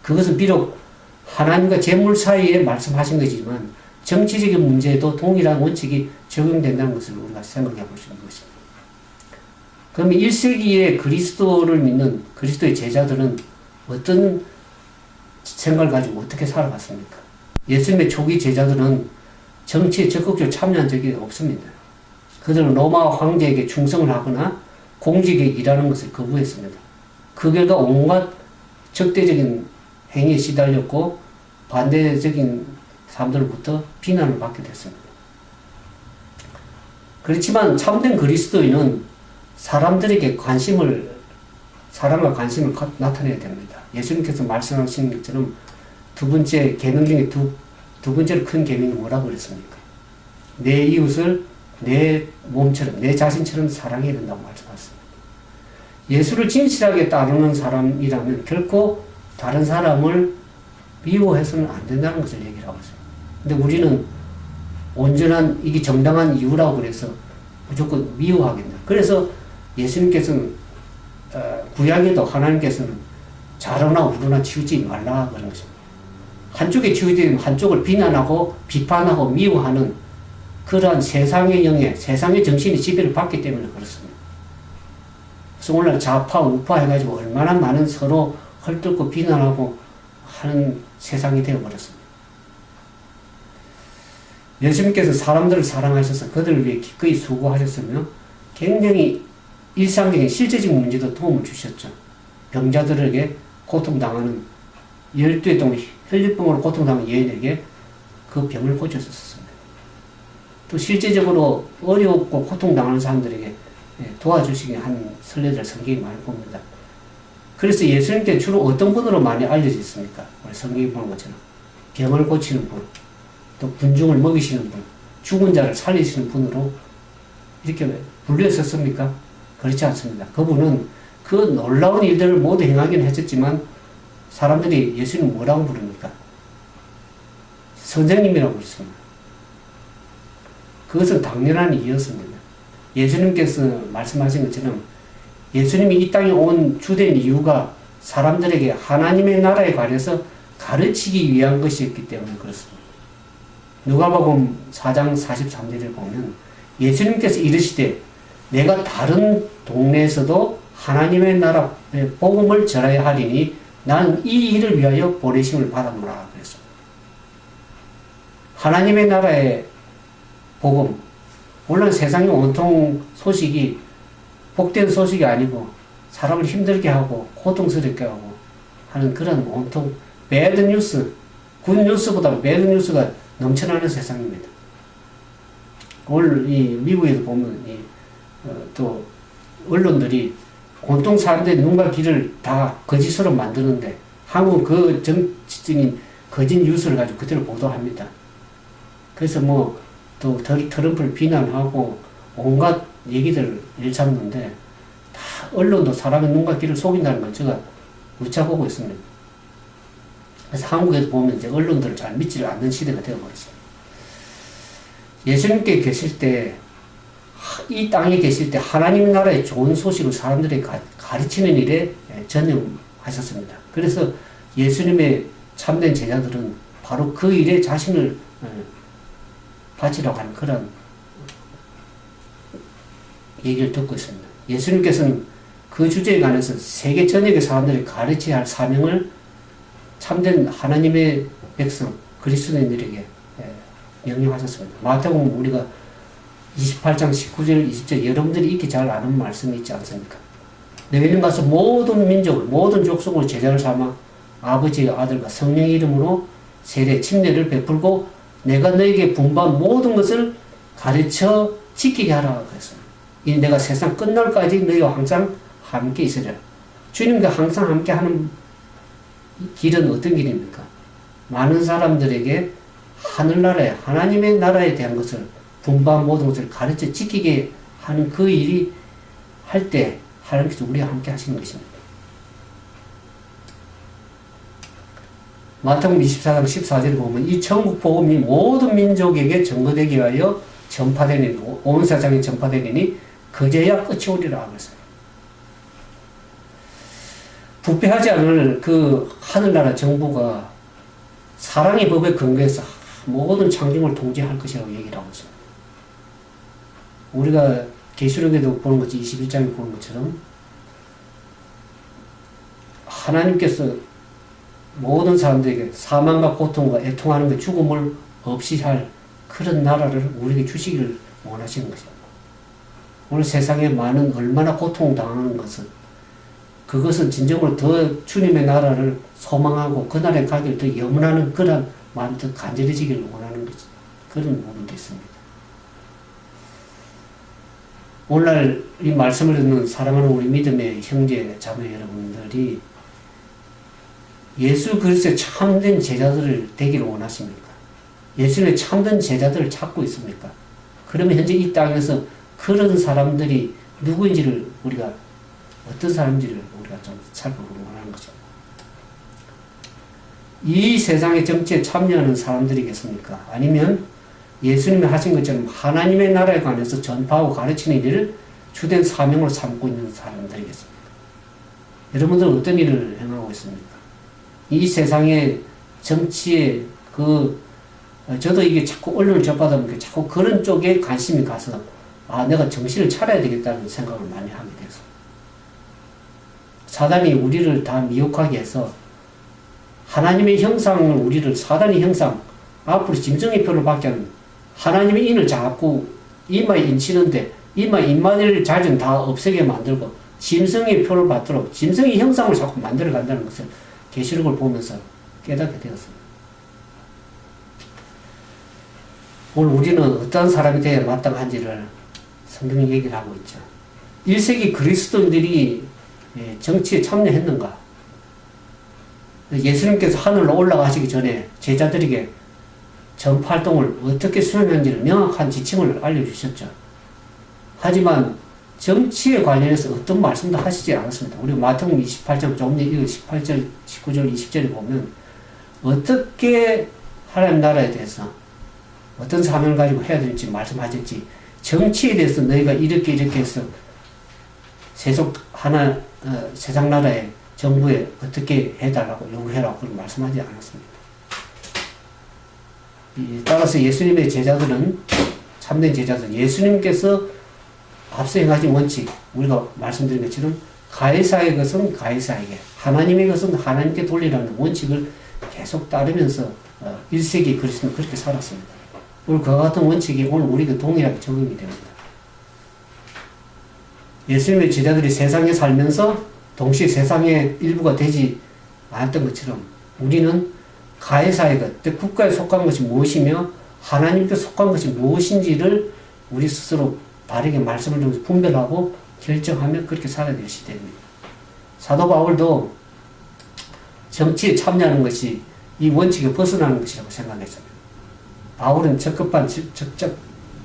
그것은 비록 하나님과 재물 사이에 말씀하신 것이지만 정치적인 문제에도 동일한 원칙이 적용된다는 것을 우리가 생각해 볼 수 있는 것입니다. 그러면 1세기에 그리스도를 믿는 그리스도의 제자들은 어떤 생각을 가지고 어떻게 살아갔습니까? 예수님의 초기 제자들은 정치에 적극적으로 참여한 적이 없습니다. 그들은 로마 황제에게 충성을 하거나 공직에 일하는 것을 거부했습니다. 그 결과 온갖 적대적인 행위에 시달렸고 반대적인 사람들로부터 비난을 받게 됐습니다. 그렇지만 참된 그리스도인은 사람들에게 사랑과 관심을 나타내야 됩니다. 예수님께서 말씀하신 것처럼 두 번째 계명 중에 두 번째로 큰 계명이 뭐라고 그랬습니까? 내 이웃을 내 몸처럼, 내 자신처럼 사랑해야 된다고 말씀하셨습니다. 예수를 진실하게 따르는 사람이라면 결코 다른 사람을 미워해서는 안 된다는 것을 얘기를 하고 있습니다. 근데 우리는 온전한, 이게 정당한 이유라고 그래서 무조건 미워하게 된다. 그래서 예수님께서는, 구약에도 하나님께서는 자로나 우로나 치우지 말라 그런 것입니다. 한쪽에 치우치면 한쪽을 비난하고 비판하고 미워하는 그러한 세상의 영예, 세상의 정신이 지배를 받기 때문에 그렇습니다. 그래서 오늘 좌파, 우파 해가지고 얼마나 많은 서로 헐뜯고 비난하고 하는 세상이 되어버렸습니다. 예수님께서 사람들을 사랑하셔서 그들을 위해 기꺼이 수고하셨으며 굉장히 일상적인 실제적인 문제도 도움을 주셨죠. 병자들에게 고통당하는 12해 동안 혈류병으로 고통당하는 여인에게 그 병을 고쳤었습니다. 또 실제적으로 어렵고 고통당하는 사람들에게 도와주시기 한 선례들 성경이 많이 봅니다. 그래서 예수님께 주로 어떤 분으로 많이 알려져 있습니까? 우리 성경이 보는 것처럼 병을 고치는 분, 또 군중을 먹이시는 분, 죽은 자를 살리시는 분으로 이렇게 불렸었습니까? 그렇지 않습니다. 그분은 그 놀라운 일들을 모두 행하긴 했었지만 사람들이 예수님 뭐라고 부릅니까? 선생님이라고 부르습니다. 그것은 당연한 이유였습니다. 예수님께서 말씀하신 것처럼 예수님이 이 땅에 온 주된 이유가 사람들에게 하나님의 나라에 관해서 가르치기 위한 것이었기 때문에 그렇습니다. 누가복음 4장 43절에 보면 예수님께서 이르시되 내가 다른 동네에서도 하나님의 나라의 복음을 전하여 하리니 나는 이 일을 위하여 보내심을 받았노라 그랬습니다. 하나님의 나라의 복음, 물론 세상의 온통 소식이 복된 소식이 아니고 사람을 힘들게 하고 고통스럽게 하고 하는 그런 온통 배드 뉴스, 굿 뉴스보다 배드 뉴스가 넘쳐나는 세상입니다. 오늘 이 미국에도 보면 또 언론들이 온통 사람들의 눈과 귀를 다 거짓으로 만드는데 한국은 그 정치적인 거짓 뉴스를 가지고 그대로 보도합니다. 그래서 뭐 또 트럼프를 비난하고 온갖 얘기들 일삼는데 다 언론도 사람의 눈과 귀를 속인다는 걸 제가 무차 보고 있습니다. 그래서 한국에도 보면 이제 언론들을 잘 믿지 않는 시대가 되어버렸습니다. 예수님께 계실 때, 이 땅에 계실 때 하나님 나라의 좋은 소식을 사람들에게 가르치는 일에 전혀 하셨습니다. 그래서 예수님의 참된 제자들은 바로 그 일에 자신을 바치라고 하는 그런 얘기를 듣고 있습니다. 예수님께서는 그 주제에 관해서 세계 전역의 사람들이 가르쳐야 할 사명을 참된 하나님의 백성 그리스도인들에게 명령하셨습니다. 마태복음 우리가 28장 19절 20절 여러분들이 익히 잘 아는 말씀이 있지 않습니까? 너희는 가서 모든 민족을 모든 족속을 제자를 삼아 아버지의 아들과 성령의 이름으로 세례 침례를 베풀고 내가 너에게 분부한 모든 것을 가르쳐 지키게 하라 그랬어요. 이 내가 세상 끝날까지 너희와 항상 함께 있으리라. 주님과 항상 함께 하는 길은 어떤 길입니까? 많은 사람들에게 하늘나라에 하나님의 나라에 대한 것을 분부한 모든 것을 가르쳐 지키게 하는 그 일이 할 때 하나님께서 우리와 함께 하시는 것입니다. 마태복음 24장 14절에 보면 이 천국 복음이 모든 민족에게 전거되기 위하여 전파되니 온 세상에 전파되니 그제야 끝이 오리라 그랬어요. 부패하지 않을 그 하늘나라 정부가 사랑의 법에 근거해서 모든 창조를 통제할 것이라고 얘기를 하고 있습니다. 우리가 계시록에도 보는 것이 21장에 보는 것처럼 하나님께서 모든 사람들에게 사망과 고통과 애통하는 것 죽음을 없이 할 그런 나라를 우리에게 주시기를 원하시는 것입니다. 오늘 세상에 많은 얼마나 고통당하는 것은 그것은 진정으로 더 주님의 나라를 소망하고 그 나라에 가기를 더 염원하는 그런 마음이 더 간절해지기를 원하는 것이 그런 부분도 있습니다. 오늘날 이 말씀을 듣는 사랑하는 우리 믿음의 형제 자매 여러분들이 예수 그리스도의 참된 제자들을 되기를 원하십니까? 예수님의 참된 제자들을 찾고 있습니까? 그러면 현재 이 땅에서 그런 사람들이 누구인지를 우리가 어떤 사람인지를 우리가 좀 살펴보기 원하는 거죠. 이 세상의 정치에 참여하는 사람들이겠습니까? 아니면 예수님이 하신 것처럼 하나님의 나라에 관해서 전파하고 가르치는 일을 주된 사명으로 삼고 있는 사람들이겠습니까? 여러분들은 어떤 일을 행하고 있습니까? 이 세상의 정치에 저도 이게 자꾸 언론을 접하다 보니까 자꾸 그런 쪽에 관심이 가서 내가 정신을 차려야 되겠다는 생각을 많이 하게 돼서 사단이 우리를 다 미혹하게 해서 하나님의 형상을 우리를 사단의 형상 앞으로 짐승의 표를 받게 하는 하나님의 인을 자꾸 이마에 인치는데 이마에 인마디를 자진 다 없애게 만들고 짐승의 표를 받도록 짐승의 형상을 자꾸 만들어 간다는 것을 계시록을 보면서 깨닫게 되었습니다. 오늘 우리는 어떤 사람이 되어야 마땅한지를 성경이 얘기를 하고 있죠. 1세기 그리스도인들이 정치에 참여했는가? 예수님께서 하늘로 올라가시기 전에 제자들에게 전파활동을 어떻게 수행하는지를 명확한 지침을 알려주셨죠. 하지만 정치에 관련해서 어떤 말씀도 하시지 않았습니다. 우리 마태복음 28장 조금 전에 18절, 19절, 20절에 보면 어떻게 하나님 나라에 대해서 어떤 사명을 가지고 해야 될지 말씀하셨지 정치에 대해서 너희가 이렇게 해서 세상 나라의 정부에 어떻게 해달라고 요구해라고 그런 말씀하지 않았습니다. 따라서 예수님의 제자들은 참된 제자들 예수님께서 앞서 행하신 원칙 우리가 말씀드린 것처럼 가이사의 것은 가이사에게 하나님의 것은 하나님께 돌리라는 원칙을 계속 따르면서 1세기 그리스도는 그렇게 살았습니다. 오늘 그와 같은 원칙이 오늘 우리에게 동일하게 적용이 됩니다. 예수님의 제자들이 세상에 살면서 동시에 세상의 일부가 되지 않았던 것처럼 우리는 가해사의 것, 즉 국가에 속한 것이 무엇이며 하나님께 속한 것이 무엇인지를 우리 스스로 바르게 말씀을 통해서 분별하고 결정하며 그렇게 살아야 될 시대입니다. 사도 바울도 정치에 참여하는 것이 이 원칙에 벗어나는 것이라고 생각했습니다. 바울은 적법한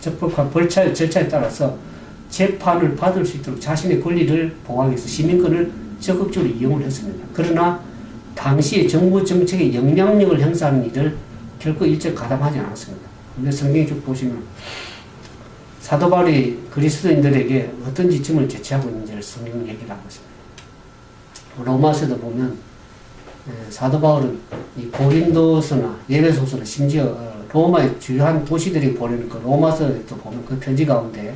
절차에 따라서 재판을 받을 수 있도록 자신의 권리를 보호하기 위해서 시민권을 적극적으로 이용을 했습니다. 그러나 당시의 정부 정책의 영향력을 행사하는 일을 결코 일절 가담하지 않았습니다. 근데 성경에 쭉 보시면 사도 바울이 그리스도인들에게 어떤 지침을 제시하고 있는지를 성경은 얘기를 하고 있습니다. 로마서도 보면 사도 바울은 이 고린도서나 에베소서나 심지어 로마의 주요한 도시들이 보내는 그 로마서에도 보면 그 편지 가운데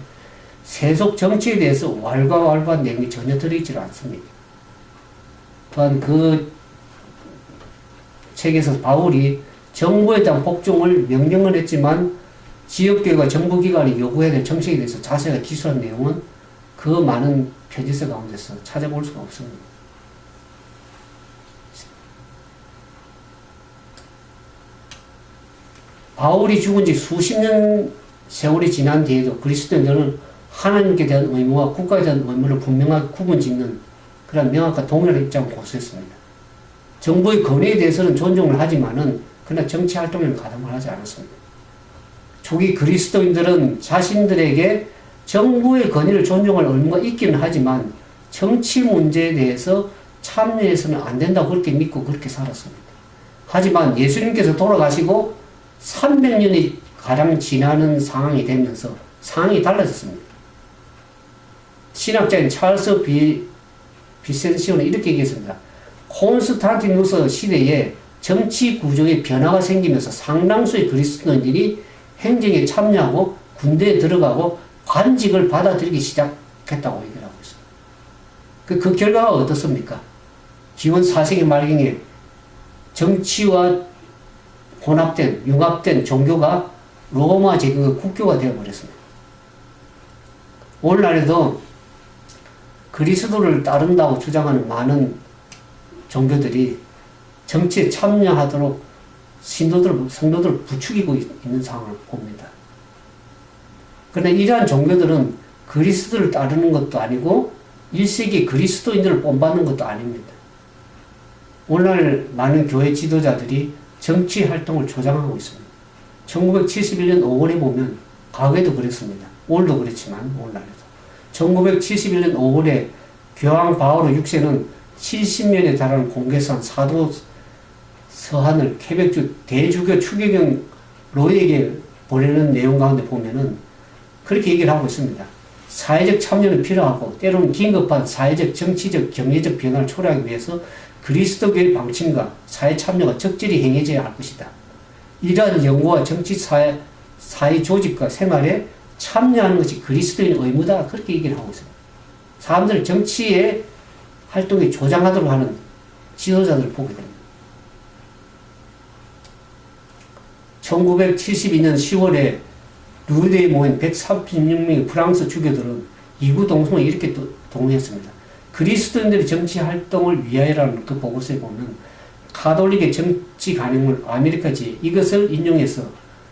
세속 정치에 대해서 왈가왈부한 내용이 전혀 들어있지 않습니다. 또한 그 책에서 바울이 정부에 대한 복종을 명령을 했지만 지역교회가 정부기관이 요구해야 될 정책에 대해서 자세하게 기술한 내용은 그 많은 편지서 가운데서 찾아볼 수가 없습니다. 바울이 죽은 지 수십 년 세월이 지난 뒤에도 그리스도인들은 하나님께 대한 의무와 국가에 대한 의무를 분명하게 구분짓는 그런 명확한 동일한 입장을 고수했습니다. 정부의 권위에 대해서는 존중을 하지만은 그러나 정치 활동에는 가담을 하지 않았습니다. 초기 그리스도인들은 자신들에게 정부의 권위를 존중할 의무가 있기는 하지만 정치 문제에 대해서 참여해서는 안 된다고 그렇게 믿고 그렇게 살았습니다. 하지만 예수님께서 돌아가시고 300년이 가량 지나는 상황이 되면서 상황이 달라졌습니다. 신학자인 찰스 비센시오는 이렇게 얘기했습니다. 콘스탄티누스 시대에 정치 구조의 변화가 생기면서 상당수의 그리스도인들이 행정에 참여하고 군대에 들어가고 관직을 받아들이기 시작했다고 얘기를 하고 있습니다. 그 결과가 어떻습니까? 기원 4세기 말경에 정치와 혼합된, 융합된 종교가 로마 제국의 국교가 되어버렸습니다. 오늘날에도 그리스도를 따른다고 주장하는 많은 종교들이 정치에 참여하도록 성도들을 부추기고 있는 상황을 봅니다. 그러나 이러한 종교들은 그리스도를 따르는 것도 아니고 1세기 그리스도인들을 본받는 것도 아닙니다. 오늘날 많은 교회 지도자들이 정치 활동을 조장하고 있습니다. 1971년 5월에 보면 과거에도 그랬습니다. 오늘도 그렇지만 오늘날에도 1971년 5월에 교황 바오로 6세는 70년에 달하는 공개선 사도 서한을 케벡주 대주교 추기경 로에게 보내는 내용 가운데 보면은 그렇게 얘기를 하고 있습니다. 사회적 참여는 필요하고 때로는 긴급한 사회적, 정치적, 경제적 변화를 초래하기 위해서 그리스도교의 방침과 사회 참여가 적절히 행해져야 할 것이다. 이러한 연구와 정치 사회 조직과 생활에 참여하는 것이 그리스도인의 의무다. 그렇게 얘기를 하고 있습니다. 사람들을 정치의 활동에 조장하도록 하는 지도자들을 보게 됩니다. 1972년 10월에 루르드에 모인 136명의 프랑스 주교들은 이구 동성을 이렇게 동의했습니다. 그리스도인들의 정치 활동을 위하여라는 그 보고서에 보면 가톨릭의 정치 간행물 아메리카지 이것을 인용해서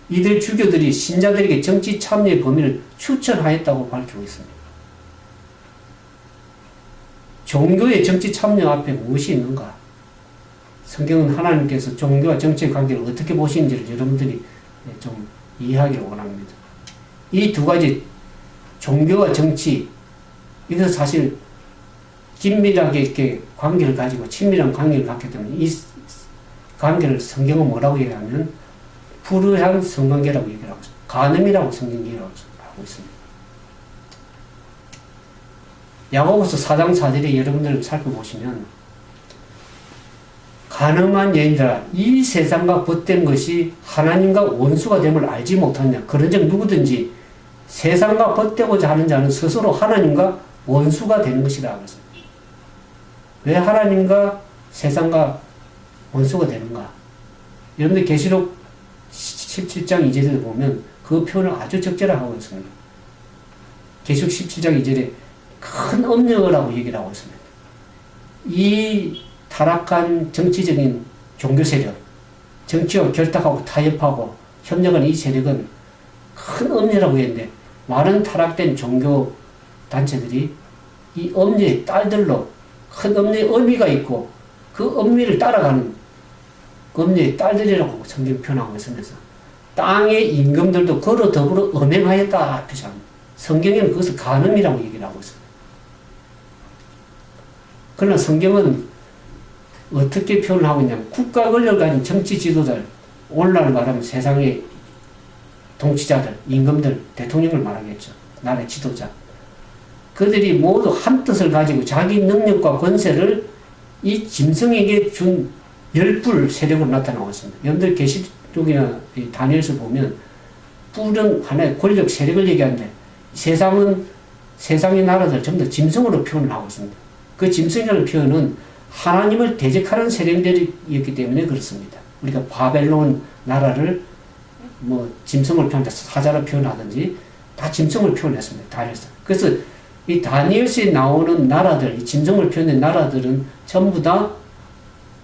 이들 주교들이 신자들에게 정치 참여의 범위를 추천하였다고 밝히고 있습니다. 종교의 정치 참여 앞에 무엇이 있는가? 성경은 하나님께서 종교와 정치의 관계를 어떻게 보시는지를 여러분들이 좀 이해하기를 원합니다. 이 두 가지 종교와 정치 이것은 사실 긴밀하게 이렇게 관계를 가지고 친밀한 관계를 갖기 때문에 이 관계를 성경은 뭐라고 얘기하면 불의한 성관계라고 얘기를 하고 있습니다. 간음이라고 성경 얘기를 하고 있습니다. 야고보서 4장 4절에 여러분들 살펴보시면 간음한 여인들아 이 세상과 벗된 것이 하나님과 원수가 됨을 알지 못하느냐. 그런즉 누구든지 세상과 벗되고자 하는 자는 스스로 하나님과 원수가 되는 것이라 그랬습니다. 왜 하나님과 세상과 원수가 되는가? 여러분들 계시록 17장 2절에 보면 그 표현을 아주 적절하게 하고 있습니다. 계시록 17장 2절에 큰 엄력이라고 얘기를 하고 있습니다. 이 타락한 정치적인 종교 세력, 정치와 결탁하고 타협하고 협력하는 이 세력은 큰 엄려라고 했는데 많은 타락된 종교 단체들이 이 엄려의 딸들로 큰 엄려의 의미가 있고 그 의미를 따라가는 엄려의 딸들이라고 성경 표현하고 있으면서 땅의 임금들도 그로 더불어 음행하였다 표시합니다. 성경에는 그것을 간음이라고 얘기를 하고 있습니다. 그러나 성경은 어떻게 표현을 하고 있냐면 국가 권력을 가진 정치 지도자를 오늘날 말하면 세상의 통치자들, 임금들, 대통령을 말하겠죠. 나라의 지도자. 그들이 모두 한 뜻을 가지고 자기 능력과 권세를 이 짐승에게 준 열불 세력으로 나타나고 있습니다. 여러분들 계시록이나 다니엘서 보면 뿔은 하나의 권력 세력을 얘기하는데 세상의 나라들 전부 다 짐승으로 표현을 하고 있습니다. 그 짐승이라는 표현은 하나님을 대적하는 세력들이었기 때문에 그렇습니다. 우리가 바벨론 나라를 뭐 짐승을 표현한다, 사자로 표현하든지 다 짐승을 표현했습니다. 다니엘서. 그래서 이 다니엘서에 나오는 나라들, 이 짐승을 표현한 나라들은 전부 다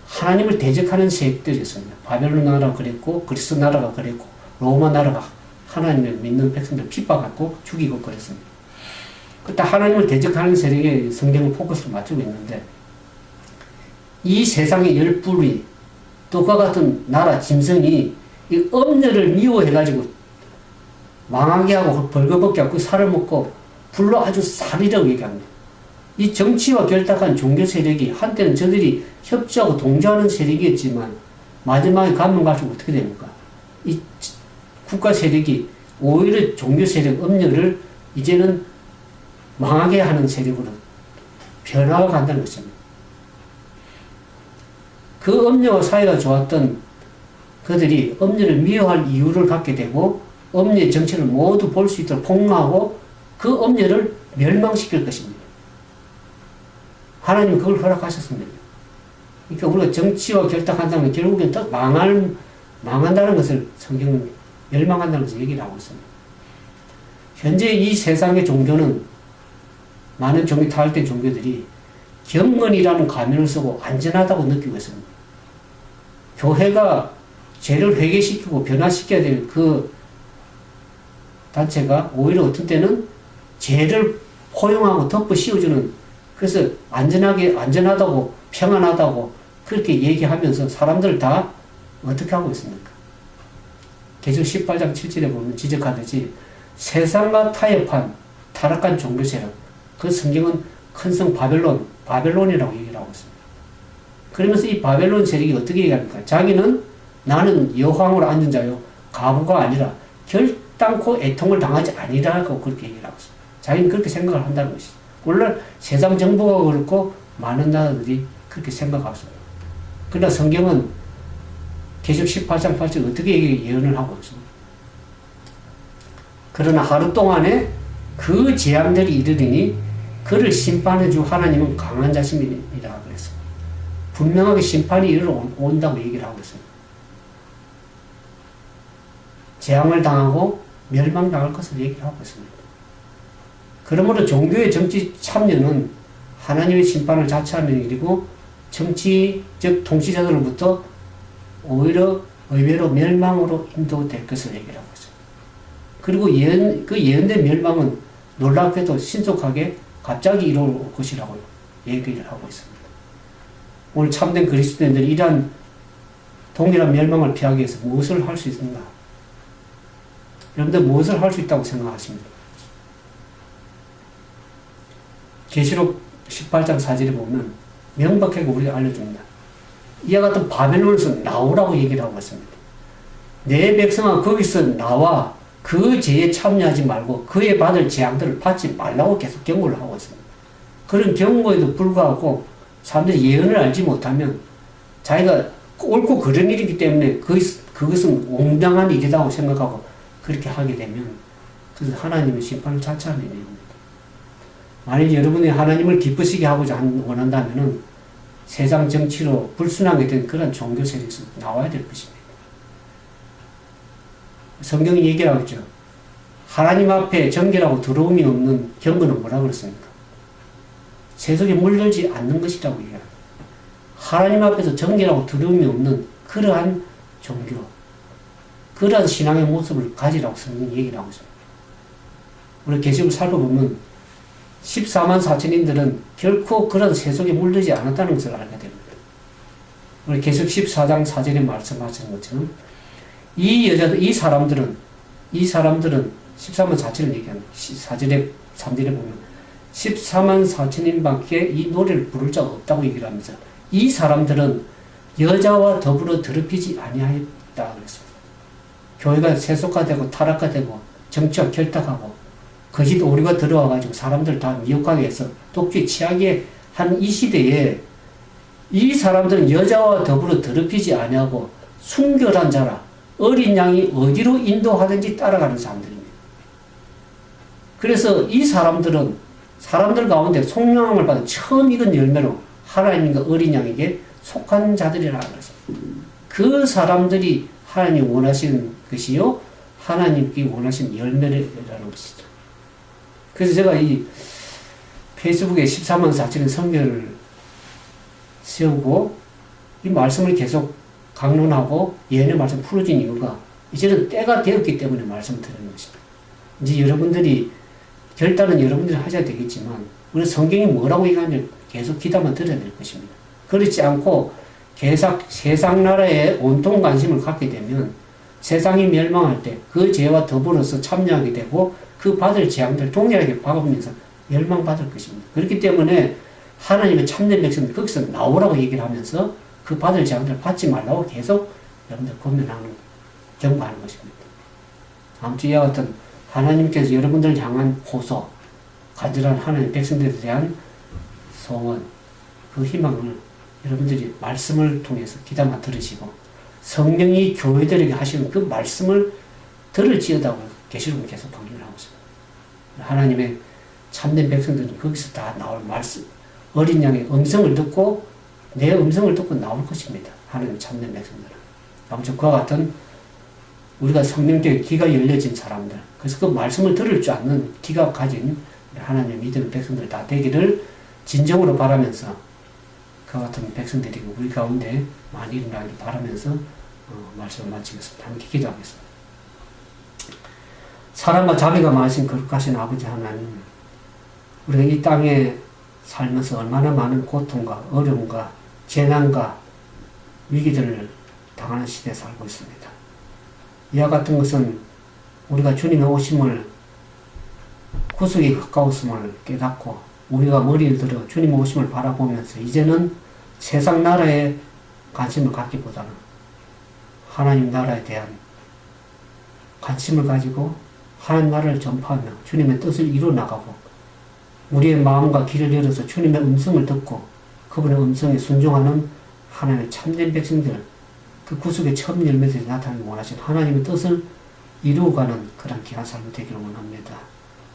하나님을 대적하는 세력들이었습니다. 바벨론 나라가 그랬고, 그리스 나라가 그랬고, 로마 나라가 하나님을 믿는 백성들 핍박하고 죽이고 그랬습니다. 그때 하나님을 대적하는 세력에 성경을 포커스를 맞추고 있는데, 이 세상의 열불이 또과 같은 나라 짐승이 이 엄녀를 미워해가지고 망하게 하고 벌거벗게 하고 살을 먹고 불로 아주 살이라고 얘기합니다. 이 정치와 결탁한 종교 세력이 한때는 저들이 협조하고 동조하는 세력이었지만 마지막에 가면 갈수록 어떻게 됩니까? 이 국가 세력이 오히려 종교 세력 엄녀를 이제는 망하게 하는 세력으로 변화가 간다는 것입니다. 그 엄녀와 사이가 좋았던 그들이 엄녀를 미워할 이유를 갖게 되고 엄녀의 정체를 모두 볼 수 있도록 폭로하고 그 엄녀를 멸망시킬 것입니다. 하나님은 그걸 허락하셨습니다. 그러니까 우리가 정치와 결탁한다면 결국엔 더 망한다는 것을 성경은 멸망한다는 것을 얘기를 하고 있습니다. 현재 이 세상의 종교는 많은 타락된 종교들이 경건이라는 가면을 쓰고 안전하다고 느끼고 있습니다. 교회가 죄를 회개시키고 변화시켜야 될 그 단체가 오히려 어떤 때는 죄를 포용하고 덮어 씌워주는, 그래서 안전하다고 평안하다고 그렇게 얘기하면서 사람들 다 어떻게 하고 있습니까? 계시록 18장 7절에 보면 지적하듯이 세상과 타협한 타락한 종교 세력, 그 성경은 큰 성 바벨론이라고 얘기를 하고 있습니다. 그러면서 이 바벨론 세력이 어떻게 얘기합니까? 자기는 나는 여호왕으로 앉은 자요 가부가 아니라 결단코 애통을 당하지 아니라고 그렇게 얘기를 하고 있습니다. 자기는 그렇게 생각을 한다는 것이죠. 물론 세상 정부가 그렇고 많은 나라들이 그렇게 생각하고 있습니다. 그러나 성경은 계시록 18장 8절 어떻게 예언을 하고 있습니다. 그러나 하루 동안에 그 재앙들이 이르리니 그를 심판해 줄 하나님은 강한 자신이라 그랬습니다. 분명하게 심판이 이르러온다고 얘기를 하고 있습니다. 재앙을 당하고 멸망당할 것을 얘기를 하고 있습니다. 그러므로 종교의 정치 참여는 하나님의 심판을 자처하는 일이고 정치적 통치자들로부터 오히려 의외로 멸망으로 인도될 것을 얘기를 하고 있습니다. 그리고 그 예언된 멸망은 놀랍게도 신속하게 갑자기 이루어질 것이라고 얘기를 하고 있습니다. 오늘 참된 그리스도인들이 이러한 동일한 멸망을 피하기 위해서 무엇을 할 수 있는가? 여러분들 무엇을 할 수 있다고 생각하십니까? 계시록 18장 4절에 보면 명백하게 우리가 알려줍니다. 이와 같은 바벨론에서 나오라고 얘기를 하고 있습니다. 내 백성아 거기서 나와 그 죄에 참여하지 말고 그에 받을 재앙들을 받지 말라고 계속 경고를 하고 있습니다. 그런 경고에도 불구하고 사람들이 예언을 알지 못하면 자기가 옳고 그런 일이기 때문에 그것은 옹당한 일이라고 생각하고 그렇게 하게 되면 그것은 하나님의 심판을 자처하는 일입니다. 만일 여러분이 하나님을 기쁘시게 하고자 원한다면 세상 정치로 불순하게 된 그런 종교 세력에서 나와야 될 것입니다. 성경이 얘기하고 있죠. 하나님 앞에 정결하고 더러움이 없는 경건은 뭐라고 그랬습니까? 세속에 물들지 않는 것이라고 얘기합니다. 하나님 앞에서 정결하고 더러움이 없는 그러한 종교, 그러한 신앙의 모습을 가지라고 성경이 얘기를 하고 있습니다. 우리 계시록을 살펴보면 14만 4천인들은 결코 그런 세속에 물들지 않았다는 것을 알게 됩니다. 우리 계시록 14장 4절에 말씀하신 것처럼 이 사람들은 14만 4천을 얘기합니다. 4절에 3절에 보면 14만 4천인밖에 이 노래를 부를 자가 없다고 얘기를 하면서 이 사람들은 여자와 더불어 더럽히지 아니하였다 그랬습니다. 교회가 세속화되고 타락화되고 정치와 결탁하고 거짓 오류가 들어와가지고 사람들 다 미혹하게 해서 독주에 취하게 한 이 시대에 이 사람들은 여자와 더불어 더럽히지 아니하고 순결한 자라 어린 양이 어디로 인도하든지 따라가는 사람들입니다. 그래서 이 사람들은 사람들 가운데 속량함을 받은 처음 익은 열매로 하나님과 어린 양에게 속한 자들이라고 했습니다. 그 사람들이 하나님 원하시는 것이요 하나님께 원하시는 열매라는 것이죠. 그래서 제가 이 페이스북에 14만 4천의 성경을 세우고 이 말씀을 계속 강론하고 예언의 말씀 풀어진 이유가 이제는 때가 되었기 때문에 말씀드리는 것입니다. 이제 여러분들이 결단은 여러분들이 하셔야 되겠지만 우리 성경이 뭐라고 얘기하는지 계속 귀담아 들어야 될 것입니다. 그렇지 않고 세상 나라에 온통 관심을 갖게 되면 세상이 멸망할 때 그 죄와 더불어서 참여하게 되고 그 받을 재앙들 동일하게 받으면서 멸망받을 것입니다. 그렇기 때문에 하나님의 참된 백성들 거기서 나오라고 얘기를 하면서 그 받을 재앙들 받지 말라고 계속 여러분들 권면하는 경고하는 것입니다. 다음 주에 이와 같은 하나님께서 여러분들을 향한 호소, 간절한 하나님 백성들에 대한 소원, 그 희망을 여러분들이 말씀을 통해서 귀담아 들으시고 성령이 교회들에게 하시는 그 말씀을 들을지어다고 계시록은 계속 강조를 하고 있습니다. 하나님의 참된 백성들은 거기서 다 나올 말씀, 어린 양의 음성을 듣고 내 음성을 듣고 나올 것입니다. 하나님의 참된 백성들은. 아무튼 그와 같은 우리가 성령께 귀가 열려진 사람들, 그래서 그 말씀을 들을 줄 아는 귀가 가진 하나님의 믿음의 백성들 다 되기를 진정으로 바라면서 그와 같은 백성들이 우리 가운데 많이 일어나기를 바라면서 말씀을 마치겠습니다. 함께 기도하겠습니다. 사랑과 자비가 많으신 거룩하신 아버지 하나님, 우리가 이 땅에 살면서 얼마나 많은 고통과 어려움과 재난과 위기들을 당하는 시대에 살고 있습니다. 이와 같은 것은 우리가 주님의 오심을 구속이 가까웠음을 깨닫고 우리가 머리를 들어 주님의 오심을 바라보면서 이제는 세상 나라에 관심을 갖기보다는 하나님 나라에 대한 관심을 가지고 하나님 나라를 전파하며 주님의 뜻을 이루어나가고 우리의 마음과 귀를 열어서 주님의 음성을 듣고 그분의 음성에 순종하는 하나님의 참된 백성들, 그 구속의 처음 열매들이 나타나기 원하신 하나님의 뜻을 이루어가는 그런 귀한 삶이 되기를 원합니다.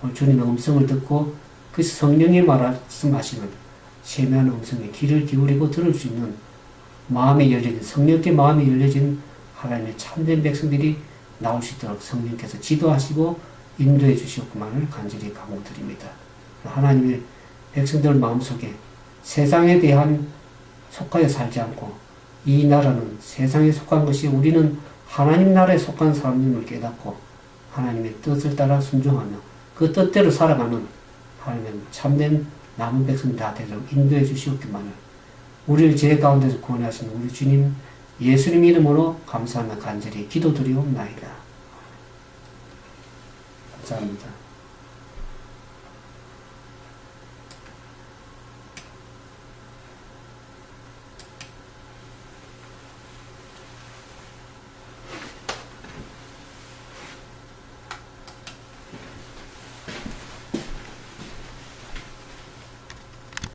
오늘 주님의 음성을 듣고 그 성령이 말씀하시는 세미한 음성에 귀를 기울이고 들을 수 있는 마음이 열려진, 성령께 마음이 열려진 하나님의 참된 백성들이 나올 수 있도록 성령께서 지도하시고 인도해 주시옵기만을 간절히 강구드립니다. 하나님의 백성들 마음속에 세상에 대한 속하여 살지 않고 이 나라는 세상에 속한 것이 우리는 하나님 나라에 속한 사람임을 깨닫고 하나님의 뜻을 따라 순종하며 그 뜻대로 살아가는 하나님의 참된 남은 백성 다 되도록 인도해 주시옵기만을 우리를 죄 가운데서 구원하시는 우리 주님 예수님 이름으로 감사하며 간절히 기도드리옵나이다. 감사합니다.